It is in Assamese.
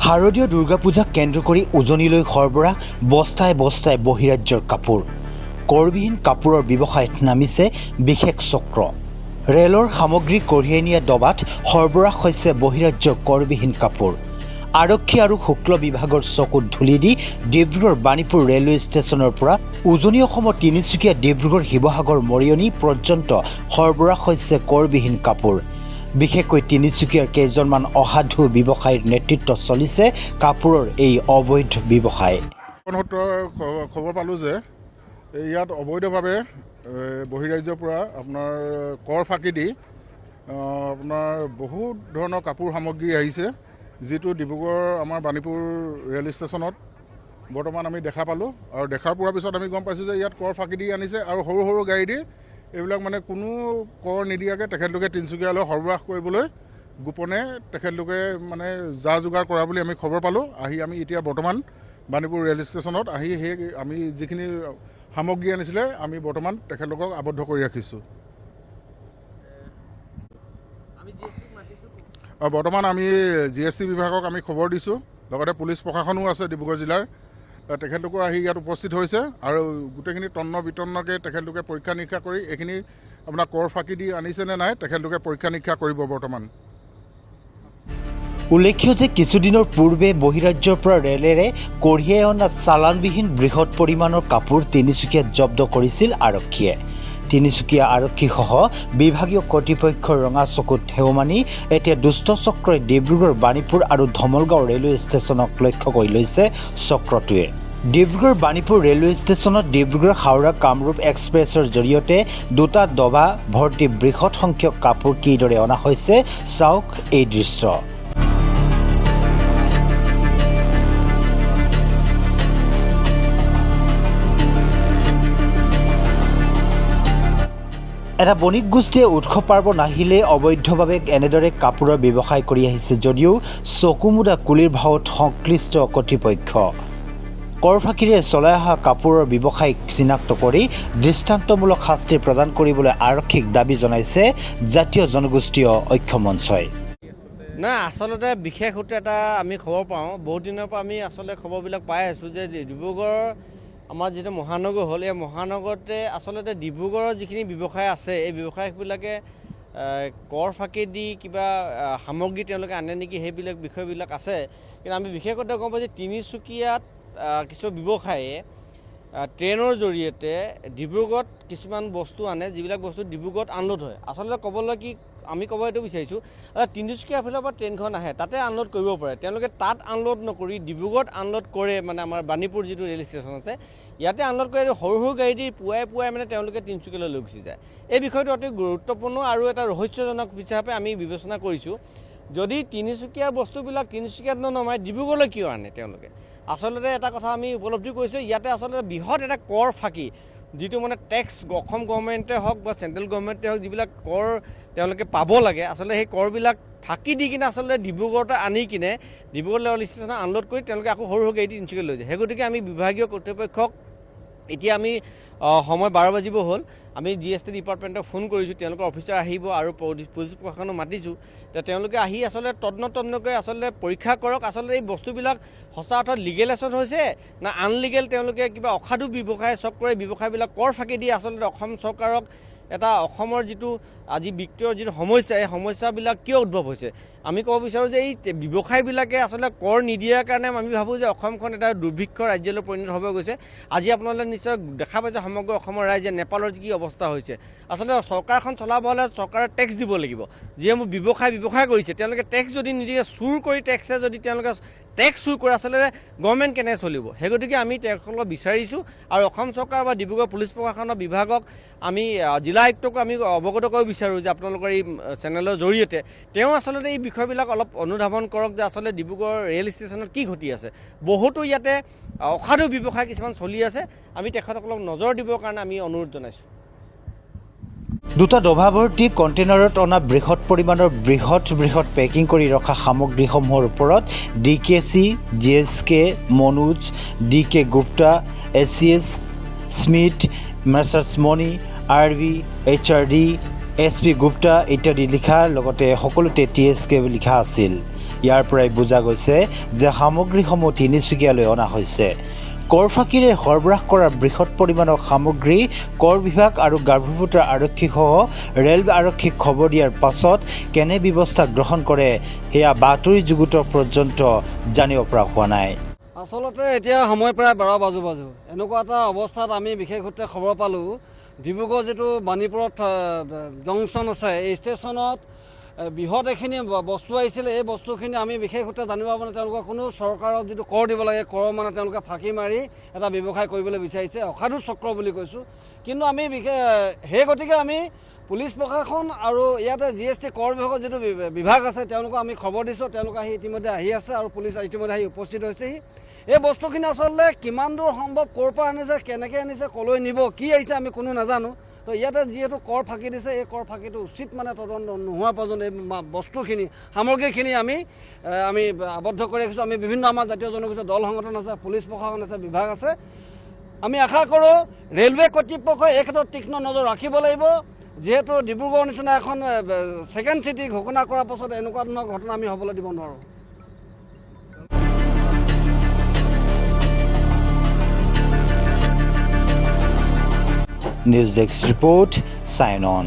শাৰদীয় দুৰ্গা পূজাক কেন্দ্ৰ কৰি উজনিলৈ সৰবৰাহ বস্তাই বস্তাই বহিৰাজ্যৰ কাপোৰ কৰবিহীন কাপোৰৰ ব্যৱসায়ত নামিছে বিশেষ চক্ৰ ৰেলৰ সামগ্ৰী কঢ়িয়াই নিয়া ডবাত সৰবৰাহ হৈছে বহিৰাজ্যৰ কৰবিহীন কাপোৰ আৰক্ষী আৰু শুক্ল বিভাগৰ চকুত ধুলি দি ডিব্ৰুগড় বাণীপুৰ ৰেলৱে ষ্টেচনৰ পৰা উজনি অসমৰ তিনিচুকীয়া ডিব্ৰুগড় শিৱসাগৰ মৰিয়নি পৰ্যন্ত সৰবৰাহ হৈছে কৰবিহীন কাপোৰ বিশেষকৈ তিনিচুকীয়াৰ কেইজনমান অসাধু ব্যৱসায়ীৰ নেতৃত্বত চলিছে কাপোৰৰ এই অবৈধ ব্যৱসায়। খবৰ পালোঁ যে ইয়াত অবৈধভাৱে বহিৰাজ্যৰ পৰা আপোনাৰ কৰ ফাঁকি দি আপোনাৰ বহুত ধৰণৰ কাপোৰ সামগ্ৰী আহিছে, যিটো ডিব্ৰুগড় আমাৰ বাণীপুৰ ৰেল ষ্টেচনত বৰ্তমান আমি দেখা পালোঁ। আৰু দেখাৰ পোৱাৰ পিছত আমি গম পাইছোঁ যে ইয়াত কৰ ফাঁকি দি আনিছে আৰু সৰু সৰু গাড়ী দি এইবিলাক মানে কোনো কৰ নিদিয়াকৈ তেখেতলোকে তিনিচুকীয়ালৈ সৰবৰাহ কৰিবলৈ গোপনে তেখেতলোকে মানে যা যোগাৰ কৰা বুলি আমি খবৰ পালোঁ। আহি আমি এতিয়া বৰ্তমান বাণীপুৰ ৰেল ষ্টেচনত আহি সেই আমি যিখিনি সামগ্ৰী আনিছিলে আমি বৰ্তমান তেখেতলোকক আবদ্ধ কৰি ৰাখিছোঁ। বৰ্তমান আমি GST বিভাগক আমি খবৰ দিছোঁ, লগতে পুলিচ প্ৰশাসনো আছে ডিব্ৰুগড় জিলাৰ, তেখেতলোকো আহি ইয়াত উপস্থিত হৈছে আৰু গোটেইখিনি তন্ন বিতন্নকৈ তেখেতলোকে পৰীক্ষা নিৰীক্ষা কৰি এইখিনি আপোনাৰ কৰ ফাঁকি দি আনিছে নে নাই তেখেতলোকে পৰীক্ষা নিৰীক্ষা কৰিব বৰ্তমান। উল্লেখ্য যে কিছুদিনৰ পূৰ্বে বহিৰাজ্যৰ পৰা ৰেলেৰে কঢ়িয়াই অনা চালানবিহীন বৃহৎ পৰিমাণৰ কাপোৰ তিনিচুকীয়াত জব্দ কৰিছিল আৰক্ষীয়ে। তিনিচুকীয়া আৰক্ষীসহ বিভাগীয় কৰ্তৃপক্ষৰ ৰঙা চকুত ঢেউ মানি এতিয়া দুষ্ট চক্ৰই ডিব্ৰুগড় বাণীপুৰ আৰু ধমলগাঁও ৰেলৱে ষ্টেচনক লক্ষ্য কৰি লৈছে চক্ৰটোৱে। ডিব্ৰুগড় বাণীপুৰ ৰেলৱে ষ্টেচনত ডিব্ৰুগড় হাওৰা কামৰূপ এক্সপ্ৰেছৰ জৰিয়তে দুটা ডবা ভৰ্তি বৃহৎ সংখ্যক কাপোৰ কিদৰে অনা হৈছে চাওক এই দৃশ্য। এটা বণিক গোষ্ঠীয়ে উৎসৱ পাৰ্বণ আহিলে অবৈধভাৱে এনেদৰে কাপোৰৰ ব্যৱসায় কৰি আহিছে যদিও চকুমুদা কুলিৰ ভাৱত সংশ্লিষ্ট কৰ্তৃপক্ষ কৰ ফাঁকিৰে চলাই অহা কাপোৰৰ ব্যৱসায়ীক চিনাক্ত কৰি দৃষ্টান্তমূলক শাস্তি প্ৰদান কৰিবলৈ আৰক্ষীক দাবী জনাইছে জাতীয় জনগোষ্ঠীয় ঐক্য মঞ্চই। নাই, আচলতে বিশেষ সূত্ৰে এটা আমি খবৰ পাওঁ, বহুত দিনৰ পৰা আমি আচলতে খবৰবিলাক পাই আছোঁ যে ডিব্ৰুগড় আমাৰ যিটো মহানগৰ হ'ল, এই মহানগৰতে আচলতে ডিব্ৰুগড়ৰ যিখিনি ব্যৱসায় আছে এই ব্যৱসায়বিলাকে কৰ ফাঁকি দি কিবা সামগ্ৰী তেওঁলোকে আনে নেকি সেইবিলাক বিষয়বিলাক আছে। কিন্তু আমি বিশেষকৈ গম পাওঁ যে তিনিচুকীয়াত কিছু ব্যৱসায়ীয়ে ট্ৰেইনৰ জৰিয়তে ডিব্ৰুগড়ত কিছুমান বস্তু আনে, যিবিলাক বস্তু ডিব্ৰুগড়ত আনলোড হয়। আচলতে ক'বলৈ কি আমি ক'ব এইটো বিচাৰিছোঁ, তিনিচুকীয়াৰ ফালৰ পৰা ট্ৰেইনখন আহে তাতে আনলোড কৰিব পাৰে, তেওঁলোকে তাত আনলোড নকৰি ডিব্ৰুগড়ত আনলোড কৰে। মানে আমাৰ বাণীপুৰ যিটো ৰেল ষ্টেচন আছে ইয়াতে আনলোড কৰে, সৰু সৰু গাড়ী দি পুৱাই মানে তেওঁলোকে তিনিচুকীয়ালৈ লৈ গুচি যায়। এই বিষয়টো অতি গুৰুত্বপূৰ্ণ আৰু এটা ৰহস্যজনক হিচাপে আমি বিবেচনা কৰিছোঁ। যদি তিনিচুকীয়াৰ বস্তুবিলাক তিনিচুকীয়াত ননমাই ডিব্ৰুগড়লৈ কিয় আনে তেওঁলোকে? আচলতে এটা কথা আমি উপলব্ধি কৰিছোঁ, ইয়াতে আচলতে বৃহৎ এটা কৰ ফাঁকি, যিটো মানে টেক্স অসম গভৰ্ণমেণ্টে হওক বা চেণ্ট্ৰেল গভৰ্ণমেণ্টে হওক যিবিলাক কৰ তেওঁলোকে পাব লাগে, আচলতে সেই কৰবিলাক ফাঁকি দি কিনে আচলতে ডিব্ৰুগড়তে আনি কিনে ডিব্ৰুগড় ৰেল ষ্টেচনত আনলোড কৰি তেওঁলোকে আকৌ সৰু সৰু গাড়ী দি তিনিচুকীয়া লৈ যায়। সেই গতিকে আমি বিভাগীয় কৰ্তৃপক্ষক এতিয়া আমি সময় 12 বাজিব হ'ল, আমি GST ডিপাৰ্টমেণ্টক ফোন কৰিছোঁ, তেওঁলোকৰ অফিচাৰ আহিব আৰু পুলিচ প্ৰশাসনক মাতিছোঁ। তেওঁলোকে আহি আচলতে তন্নকৈ আচলতে পৰীক্ষা কৰক আচলতে এই বস্তুবিলাক সঁচা অৰ্থত লিগেলাইজেশ্যন হৈছে না আনলিগেল, তেওঁলোকে কিবা অসাধু ব্যৱসায় চক্ৰই ব্যৱসায়বিলাক কৰ ফাঁকি দি আচলতে অসম চৰকাৰক এটা অসমৰ যিটো আজি বিত্তীয় যিটো সমস্যা এই সমস্যাবিলাক কিয় উদ্ভৱ হৈছে। আমি ক'ব বিচাৰোঁ যে এই ব্যৱসায়বিলাকে আচলতে কৰ নিদিয়াৰ কাৰণে আমি ভাবোঁ যে অসমখন এটা দুৰ্ভিক্ষ ৰাজ্যলৈ পৰিণত হ'ব গৈছে। আজি আপোনালোকে নিশ্চয় দেখা পাইছে সমগ্ৰ অসমৰ ৰাইজে নেপালৰ কি অৱস্থা হৈছে। আচলতে চৰকাৰখন চলাব হ'লে চৰকাৰে টেক্স দিব লাগিব। যিসমূহ ব্যৱসায় কৰিছে তেওঁলোকে টেক্স যদি নিদিয়ে, চুৰ কৰি টেক্সে যদি তেওঁলোকে টেক্স চুৰ কৰে আচলতে গভৰ্ণমেণ্ট কেনেকৈ চলিব। সেই গতিকে আমি তেওঁলোকক বিচাৰিছোঁ আৰু অসম চৰকাৰ বা ডিব্ৰুগড় পুলিচ প্ৰশাসনৰ বিভাগক আমি জিলা আয়ুক্তকো আমি অৱগত কৰিব বিচাৰোঁ যে আপোনালোকৰ এই চেনেলৰ জৰিয়তে তেওঁ আচলতে এই বিষয়বিলাক অলপ অনুধাৱন কৰক যে আচলতে ডিব্ৰুগড় ৰেল ষ্টেচনত কি ঘটি আছে। বহুতো ইয়াতে অসাধু ব্যৱসায় কিছুমান চলি আছে, আমি তেখেতসকলক নজৰ দিবৰ কাৰণে আমি অনুৰোধ জনাইছোঁ। দুটা ডবা ভৰ্তি কণ্টেইনাৰত অনা বৃহৎ পৰিমাণৰ বৃহৎ পেকিং কৰি ৰখা সামগ্ৰীসমূহৰ ওপৰত DKC, GSK, Manoj, DK Gupta, SCS, Smith, messrs Mani, RV, HRD, SP Gupta ইত্যাদি লিখা, লগতে সকলোতে TSK লিখা আছিল। ইয়াৰ পৰাই বুজা গৈছে যে সামগ্ৰীসমূহ তিনিচুকীয়ালৈ অনা হৈছে। কৰ ফাঁকিৰে সৰবৰাহ কৰা বৃহৎ পৰিমাণৰ সামগ্ৰী কৰ বিভাগ আৰু গাৰ্ভপুত্ৰ আৰক্ষীসহ ৰেল আৰক্ষীক খবৰ দিয়াৰ পাছত কেনে ব্যৱস্থা গ্ৰহণ কৰে সেয়া বাতৰি যুগুতৰ পৰ্যন্ত জানিব পৰা হোৱা নাই। আচলতে এতিয়া সময় প্ৰায় 12 বাজু এনেকুৱা এটা অৱস্থাত আমি বিশেষ সূত্ৰে খবৰ পালোঁ ডিব্ৰুগড় যিটো বাণীপুৰত জংচন আছে এই ষ্টেচনত বৃহৎ এখিনি বস্তু আহিছিলে। এই বস্তুখিনি আমি বিশেষ সূত্ৰে জানিব মানে তেওঁলোকে কোনো চৰকাৰক যিটো কৰ দিব লাগে কৰ মানে তেওঁলোকে ফাঁকি মাৰি এটা ব্যৱসায় কৰিবলৈ বিচাৰিছে, অসাধু চক্ৰ বুলি কৈছোঁ। কিন্তু আমি সেই গতিকে আমি পুলিচ প্ৰশাসন আৰু ইয়াতে GST কৰ বিভাগৰ যিটো বিভাগ আছে তেওঁলোকক আমি খবৰ দিছোঁ। তেওঁলোকে ইতিমধ্যে আহি আছে আৰু পুলিচ ইতিমধ্যে আহি উপস্থিত হৈছেহি। এই বস্তুখিনি আচলতে কিমান দূৰ সম্ভৱ ক'ৰ পৰা আনিছে, কেনেকৈ আনিছে, ক'লৈ নিব, কি আহিছে আমি কোনো নাজানো। তো ইয়াতে যিহেতু কৰ ফাঁকি দিছে এই কৰ ফাঁকিটো উচিত মানে তদন্ত নোহোৱা পৰ্যন্ত এই বস্তুখিনি সামগ্ৰীখিনি আমি আবদ্ধ কৰি ৰাখিছোঁ। আমি বিভিন্ন আমাৰ জাতীয় জনগোষ্ঠীয় দল সংগঠন আছে, পুলিচ প্ৰশাসন আছে, বিভাগ আছে। আমি আশা কৰোঁ ৰেলৱে কৰ্তৃপক্ষই এই ক্ষেত্ৰত তীক্ষ্ণ নজৰ ৰাখিব লাগিব। যিহেতু ডিব্ৰুগড়ৰ নিচিনা এখন ছেকেণ্ড চিটি ঘোষণা কৰাৰ পাছত এনেকুৱা ধৰণৰ ঘটনা আমি হ'বলৈ দিব নোৱাৰোঁ। News desk report, sign on.